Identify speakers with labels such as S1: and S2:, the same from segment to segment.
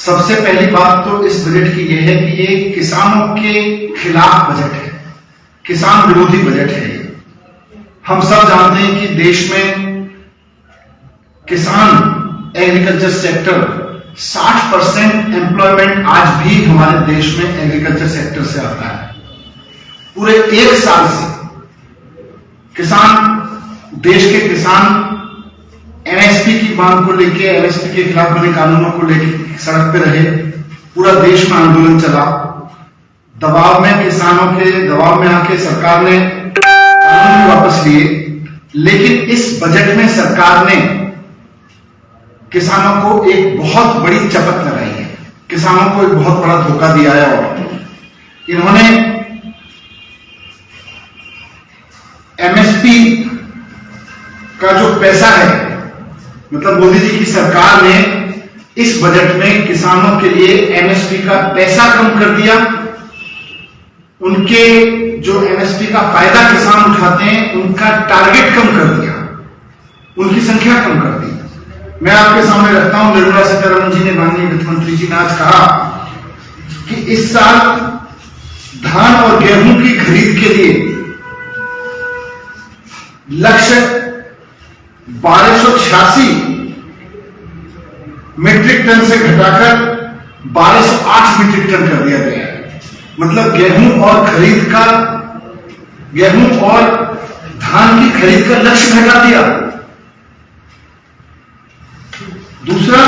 S1: सबसे पहली बात तो इस बजट की यह है कि ये किसानों के खिलाफ बजट है, किसान विरोधी बजट है। हम सब जानते हैं कि देश में किसान एग्रीकल्चर सेक्टर 60% एम्प्लॉयमेंट आज भी हमारे देश में एग्रीकल्चर सेक्टर से आता है। पूरे एक साल से किसान, देश के किसान एमएसपी की मांग को लेकर, एमएसपी के खिलाफ बने कानूनों को लेकर सड़क पे रहे। पूरा देश में आंदोलन चला। दबाव में, किसानों के दबाव में आके सरकार ने कानून वापस लिए। लेकिन इस बजट में सरकार ने किसानों को एक बहुत बड़ी चपत लगाई है, किसानों को एक बहुत बड़ा धोखा दिया है। और इन्होंने एमएसपी का जो पैसा है, मतलब मोदी जी की सरकार ने इस बजट में किसानों के लिए एमएसपी का पैसा कम कर दिया। उनके जो एमएसपी का फायदा किसान उठाते हैं, उनका टारगेट कम कर दिया, उनकी संख्या कम कर दी। मैं आपके सामने रखता हूं, निर्मला सीतारमण जी ने, माननीय वित्त मंत्री जी ने आज कहा कि इस साल धान और गेहूं की खरीद के लिए लक्ष्य 1286 मीट्रिक टन से घटाकर 1208 मीट्रिक टन कर दिया गया है। मतलब गेहूं और धान की खरीद का लक्ष्य घटा दिया। दूसरा,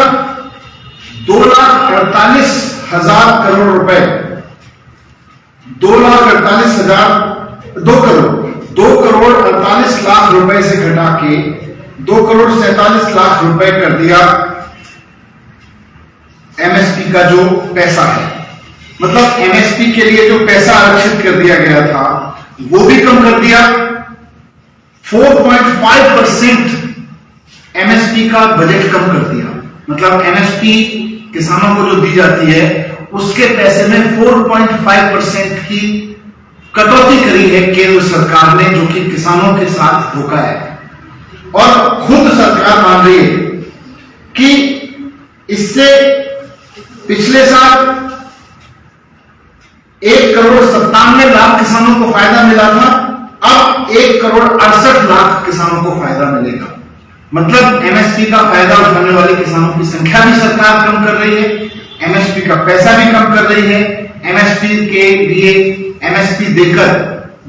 S1: 2,48,000 करोड़ रुपए, 2 करोड़ 48 लाख रुपए से घटा के 2 करोड़ 47 लाख रुपए कर दिया एमएसपी का जो पैसा है। मतलब एमएसपी के लिए जो पैसा आरक्षित कर दिया गया था वो भी कम कर दिया। 4.5% एमएसपी का बजट कम कर दिया। मतलब एमएसपी किसानों को जो दी जाती है उसके पैसे में 4.5% की कटौती करी है केंद्र सरकार ने, जो कि किसानों के साथ धोखा है। और खुद सरकार मान रही है कि इससे पिछले साल 1 करोड़ 97 लाख किसानों को फायदा मिला था, अब 1 करोड़ 68 लाख किसानों को फायदा मिलेगा। मतलब एमएसपी का फायदा उठाने वाले किसानों की संख्या भी सरकार कम कर रही है, एमएसपी का पैसा भी कम कर रही है। एमएसपी के लिए एमएसपी देकर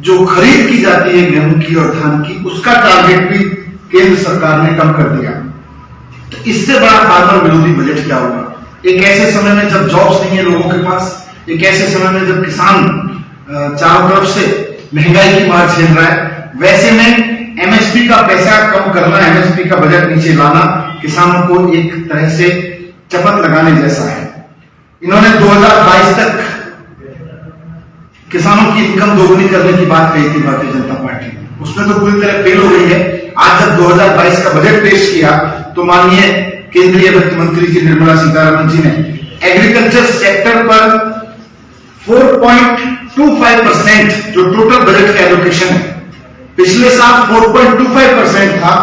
S1: जो खरीद की जाती है गेहूं की और धान की, उसका टारगेट भी केंद्र सरकार ने कम कर दिया। तो इससे बड़ा फार्मर विरोधी बजट क्या होगा? एक ऐसे समय में जब जॉब्स नहीं है लोगों के पास, एक ऐसे समय में जब किसान चारों तरफ से महंगाई की मार झेल रहा है, वैसे में एमएसपी का पैसा कम करना, एमएसपी का बजट नीचे लाना किसानों को एक तरह से चपत लगाने जैसा है। इन्होंने 2022 तक किसानों की इनकम दोगुनी करने की बात कही थी भारतीय जनता पार्टी ने, उसमें तो पूरी तरह फेल हो गई है। आज जब 2022 का बजट पेश किया तो माननीय केंद्रीय वित्त मंत्री जी निर्मला सीतारमण जी ने एग्रीकल्चर सेक्टर पर 4.25% जो टोटल बजट का एलोकेशन है, पिछले साल 4.25% था,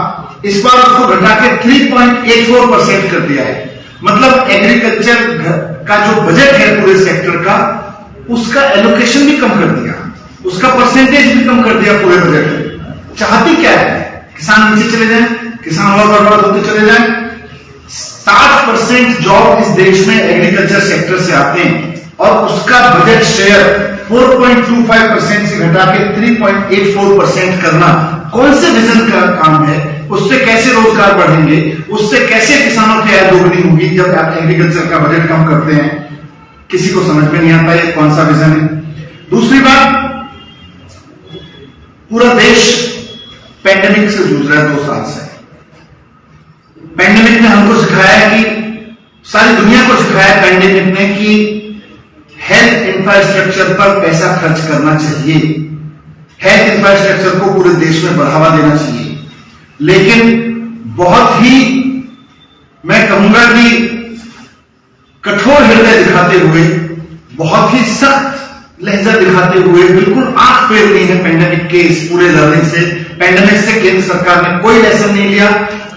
S1: इस बार उसको घटा के 3.84% कर दिया है। मतलब एग्रीकल्चर का जो बजट है पूरे सेक्टर का, उसका एलोकेशन भी कम कर दिया, उसका परसेंटेज भी कम कर दिया पूरे बजट में। चाहती क्या है? किसान नीचे चले जाएं, किसान और बर्बाद होते चले जाएं। 60% जॉब इस देश में एग्रीकल्चर सेक्टर से आते हैं और उसका बजट शेयर 4.25% से घटा के 3.84% करना कौन से विजन का काम है? उससे कैसे रोजगार बढ़ेंगे? उससे कैसे किसानों की आय दोगुनी होगी जब आप एग्रीकल्चर का बजट कम करते हैं? किसी को समझ में नहीं आता है कौन सा विजन है। दूसरी बात, पूरा देश पैंडेमिक से जूझ रहा है 2 साल से। पैंडेमिक ने हमको सिखाया है कि, सारी दुनिया को सिखाया है पैंडेमिक ने कि हेल्थ इंफ्रास्ट्रक्चर पर पैसा खर्च करना चाहिए, हेल्थ इंफ्रास्ट्रक्चर को पूरे देश में बढ़ावा देना चाहिए। लेकिन बहुत ही, मैं कहूंगा कि कठोर हृदय दिखाते हुए, बहुत ही सख्त लहजा दिखाते हुए, बिल्कुल आंख फेर ली है पैंडेमिक के इस पूरे लड़ने से। पैंडेमिक से केंद्र सरकार ने कोई लेसन नहीं लिया।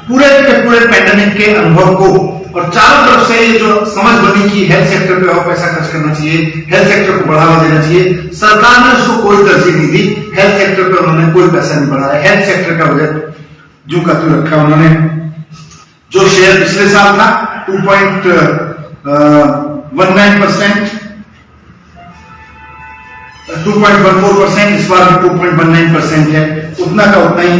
S1: पूरे के पूरे पैंडेमिक के अनुभव को और चारों तरफ से ये जो समझ बनी कि हेल्थ सेक्टर पे और पैसा खर्च करना चाहिए, हेल्थ सेक्टर को बढ़ावा देना चाहिए, सरकार ने उसको कोई तरजीह नहीं दी। हेल्थ सेक्टर पे उन्होंने कोई पैसा नहीं बढ़ाया। हेल्थ सेक्टर का बजट जो का त्यों रखा उन्होंने। जो शेयर पिछले साल था 2.19%, 2.14%, इस बार भी 2.19% है। उतना का उतना ही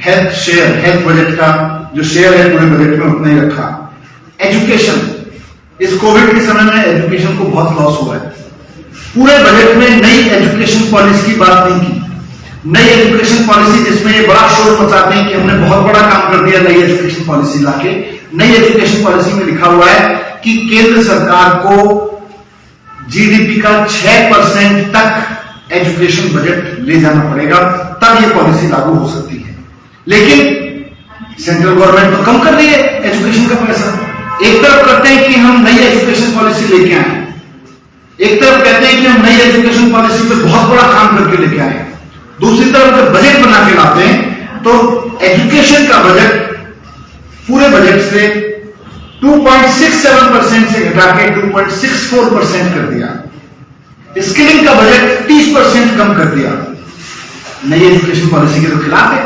S1: हेल्थ शेयर, हेल्थ बजट का जो शेयर है पूरे बजट में उतना ही रखा। एजुकेशन, इस कोविड के समय में एजुकेशन को बहुत लॉस हुआ है। पूरे बजट में नई एजुकेशन पॉलिसी की बात नहीं की। नई एजुकेशन पॉलिसी जिसमें ये बड़ा शोर मचाते हैं कि हमने बहुत बड़ा काम कर दिया नई एजुकेशन पॉलिसी लाके। नई एजुकेशन पॉलिसी में लिखा हुआ है कि केंद्र सरकार को जीडीपी का 6% तक एजुकेशन बजट ले जाना पड़ेगा, तब ये पॉलिसी लागू हो सकती है। लेकिन सेंट्रल गवर्नमेंट तो कम कर रही है एजुकेशन का पैसा। एक तरफ कहते हैं कि हम नई एजुकेशन पॉलिसी लेके आए, एक तरफ कहते हैं कि हम नई एजुकेशन पॉलिसी पे बहुत बड़ा काम करके लेके आए, दूसरी तरफ जब बजट बना के लाते हैं तो एजुकेशन का बजट पूरे बजट से 2.67% से घटा के 2.64% कर दिया। स्किलिंग का बजट 30% कम कर दिया। नई एजुकेशन पॉलिसी के तो खिलाफ है।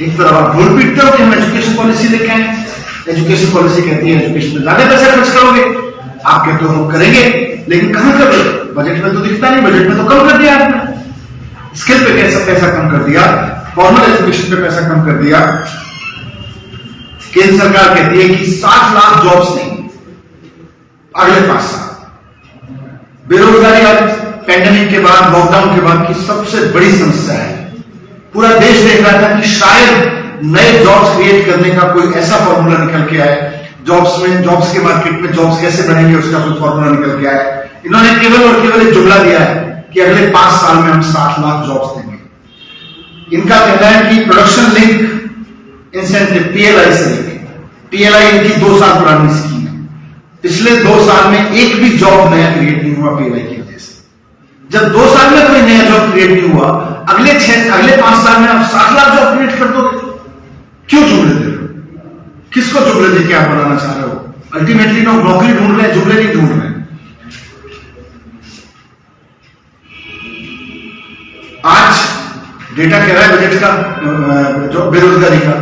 S1: एक तरफ आप ढोल पीटते हो कि हम एजुकेशन पॉलिसी लेके आए, एजुकेशन पॉलिसी कहती है एजुकेशन में ज्यादा पैसा खर्च करोगे, आप कहते हो हम करेंगे, लेकिन कहां करोगे? बजट में तो दिखता नहीं। बजट में तो कम कर दिया आपने। स्किल पे कैसा पैसा कम कर दिया, फॉर्मल एजुकेशन पे पैसा कम कर दिया। केंद्र सरकार कहती है कि 60 लाख जॉब्स नहीं अगले 5 साल। बेरोजगारी आज पैंडेमिक के बाद, लॉकडाउन के बाद की सबसे बड़ी समस्या है। पूरा देश देख रहा था कि शायद नए जॉब्स क्रिएट करने का कोई ऐसा फॉर्मूला निकल के आए, जॉब्स के मार्केट में जॉब्स कैसे बनेंगे उसका कोई फॉर्मूला निकल के आए। इन्होंने केवल और केवल एक जुमला दिया है कि अगले 5 साल में हम 60 लाख जॉब्स देंगे। इनका कहना है कि प्रोडक्शन लिंक इंसेंटिव पीएलआई से लेंगे। पीएलआई इनकी 2 साल पुरानी स्कीम है। पिछले 2 साल में एक भी जॉब नया क्रिएट नहीं हुआ पीएलआई की वजह से। जब 2 साल में कोई नया जॉब क्रिएट नहीं हुआ, अगले 5 साल में आप 60 लाख जॉब क्रिएट कर दोगे। क्यों जुमले दे रहे हो? किसको जुमले दे के आप बनाना चाह रहे हो? अल्टीमेटली लोग नौकरी ढूंढ रहे हैं, जुमले नहीं ढूंढ रहे हैं। आज डेटा कह रहा है बजट का जो बेरोजगारी का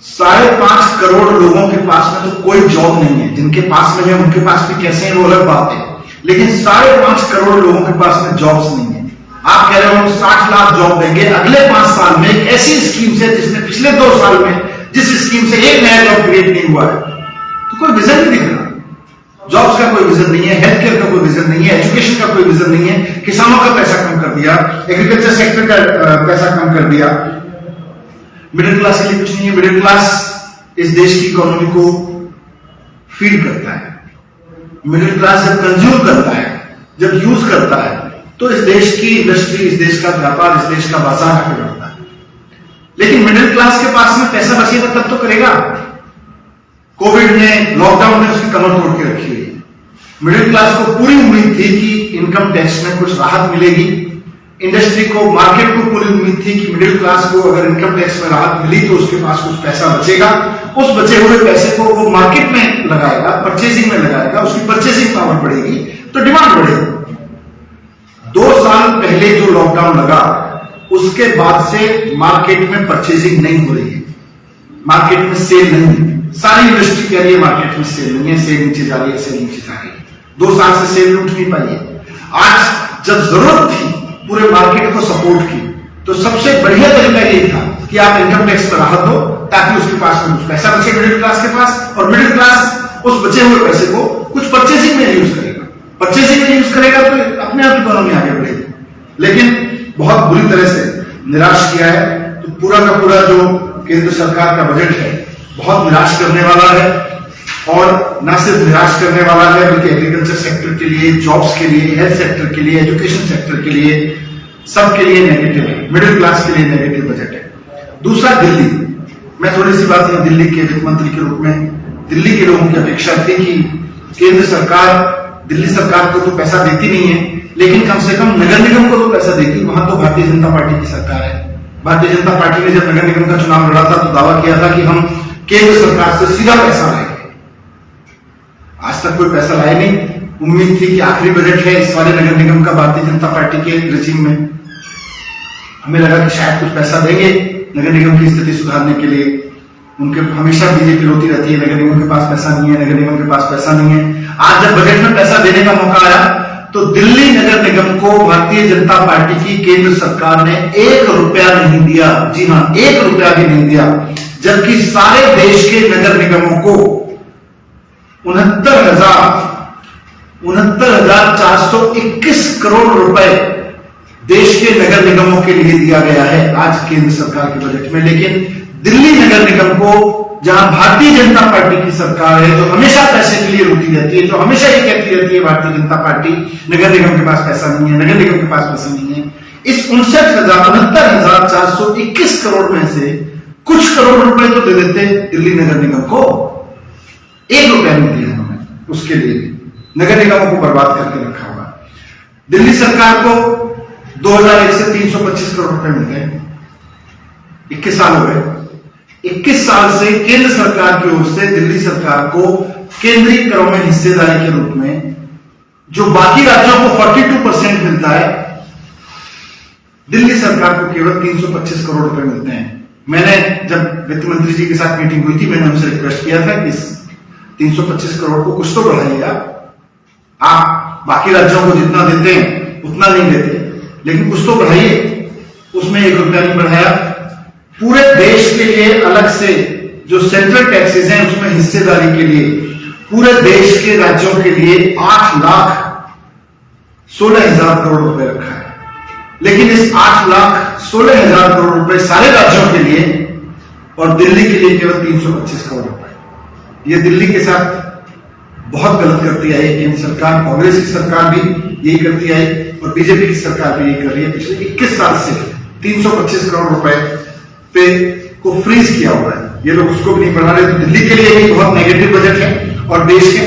S1: 5.5 करोड़ लोगों के पास में तो कोई जॉब नहीं है। जिनके पास में है उनके पास भी कैसे है वो अलग बात है, लेकिन 5.5 करोड़ लोगों के पास में जॉब्स नहीं है। आप कह रहे हो हम 60 लाख जॉब देंगे अगले 5 साल में। एक ऐसी स्कीम से जिसने पिछले 2 साल में जिस स्कीम से एक नया जॉब क्रिएट नहीं हुआ है, तो कोई विजन नहीं दिख रहा। जॉब्स का कोई विजन नहीं है, हेल्थ केयर का कोई विजन नहीं है, एजुकेशन का कोई विजन नहीं है। किसानों का पैसा कम कर दिया, एग्रीकल्चर सेक्टर का पैसा कम कर दिया। मिडिल क्लास के लिए कुछ नहीं है। मिडिल क्लास इस देश की इकोनॉमी को फीड करता है। मिडिल क्लास जब कंज्यूम करता है, जब यूज करता है, तो इस देश की इंडस्ट्री, इस देश का व्यापार, इस देश का बाजार आगे बढ़ता है। लेकिन मिडिल क्लास के पास में पैसा बचेगा तब तो करेगा। कोविड ने, लॉकडाउन ने उसकी कमर तोड़ के रखी है। मिडिल क्लास को पूरी उम्मीद थी कि इनकम टैक्स में कुछ राहत मिलेगी। इंडस्ट्री को, मार्केट को पूरी उम्मीद थी कि मिडिल क्लास को अगर इनकम टैक्स में राहत मिली तो उसके पास कुछ पैसा बचेगा। उस बचे हुए पैसे को वो मार्केट में लगाएगा, परचेजिंग में लगाएगा, उसकी परचेजिंग पावर बढ़ेगी तो डिमांड बढ़ेगी। 2 साल पहले जो लॉकडाउन लगा उसके बाद से मार्केट में परचेजिंग नहीं हो रही है, मार्केट में सेल नहीं है। सारी इंडस्ट्री कह रही है मार्केट में सेल नहीं है, सेल नीचे जा रही है, सेल नीचे जा रही है। 2 साल से सेल उठ नहीं पाई है। आज जब जरूरत थी पूरे मार्केट को सपोर्ट की, तो सबसे बढ़िया तरीका यही था कि आप इनकम टैक्स पर राहत दो ताकि उसके पास में कुछ पैसा बचे मिडिल क्लास के पास, और मिडिल क्लास उस बचे हुए पैसे को कुछ परचेजिंग में यूज करेगा। परचेजिंग में यूज करेगा तो अपने आप इकोनॉमी आगे बढ़ेगी। लेकिन बहुत बुरी तरह से निराश किया है। तो पूरा का पूरा जो केंद्र सरकार का बजट है बहुत निराश करने वाला है, और न सिर्फ निराश करने वाला है बल्कि एग्रीकल्चर सेक्टर के लिए, जॉब्स के लिए, हेल्थ सेक्टर के लिए, एजुकेशन सेक्टर के लिए, सबके लिए नेगेटिव है। मिडिल क्लास के लिए नेगेटिव बजट है। दूसरा, दिल्ली। मैं थोड़ी सी बात यहां दिल्ली के वित्त मंत्री के रूप में, दिल्ली के लोगों की अपेक्षा थी कि केंद्र सरकार दिल्ली सरकार को तो पैसा देती नहीं है, लेकिन कम से कम नगर निगम को तो पैसा देती। वहां तो भारतीय जनता पार्टी की सरकार है। भारतीय जनता पार्टी ने जब नगर निगम का चुनाव लड़ा था तो दावा किया था कि हम केंद्र सरकार से सीधा पैसा लाएंगे। आज तक कोई पैसा लाए नहीं। उम्मीद थी कि आखिरी बजट है इस वाले नगर निगम का भारतीय जनता पार्टी के रेजिम में, हमें लगा कि शायद कुछ पैसा देंगे नगर निगम की स्थिति सुधारने के लिए। उनके हमेशा बीजेपी रोती रहती है, नगर निगम के पास पैसा नहीं है, नगर निगम के पास पैसा नहीं है। आज जब बजट में पैसा देने का मौका आया तो दिल्ली नगर निगम को भारतीय जनता पार्टी की केंद्र सरकार ने 1 रुपया नहीं दिया। जी हां, 1 रुपया भी नहीं दिया, जबकि सारे देश के नगर निगमों को 69,421 करोड़ रुपए देश के नगर निगमों के लिए दिया गया है आज केंद्र सरकार के बजट में। लेकिन दिल्ली नगर निगम को, जहां भारतीय जनता पार्टी की सरकार है, जो हमेशा पैसे के लिए रुकी रहती है, जो हमेशा ये कहती रहती है भारतीय जनता पार्टी नगर निगम के पास पैसा नहीं है, नगर निगम के पास पैसा नहीं है, इस 69,421 करोड़ में से कुछ करोड़ रुपए तो दे देते दिल्ली नगर निगम को। 1 रुपया नहीं दिया उन्होंने उसके लिए, नगर निगमों को बर्बाद करके रखा हुआ। दिल्ली सरकार को 2001 से 325 करोड़ रुपए मिलते हैं, 21 साल हो गए। 21 साल से केंद्र सरकार की ओर से दिल्ली सरकार को केंद्रीय करों में हिस्सेदारी के रूप में जो बाकी राज्यों को 42% मिलता है, दिल्ली सरकार को केवल 325 करोड़ रुपए मिलते हैं। मैंने जब वित्त मंत्री जी के साथ मीटिंग हुई थी, मैंने उनसे रिक्वेस्ट किया था कि इस 325 करोड़ को कुछ तो बढ़ाइएगा। आप बाकी राज्यों को जितना देते हैं उतना नहीं देते, लेकिन कुछ तो बढ़ाइए। उसमें 1 रुपया नहीं बढ़ाया। पूरे देश के लिए अलग से जो सेंट्रल टैक्सेस हैं उसमें हिस्सेदारी के लिए पूरे देश के राज्यों के लिए 8,16,000 करोड़ रुपए रखा है। लेकिन इस 8,16,000 करोड़ रुपए सारे राज्यों के लिए और दिल्ली के लिए केवल 325 करोड़ रुपए। यह दिल्ली के साथ बहुत गलत करती आई केंद्र सरकार। कांग्रेस की सरकार भी यही करती आई और बीजेपी की सरकार भी यही कर रही है। पिछले 21 साल से 325 करोड़ रुपए पे को फ्रीज किया हुआ है। ये लोग उसको भी नहीं बढ़ा रहे। तो दिल्ली के लिए भी बहुत नेगेटिव बजट है और देश के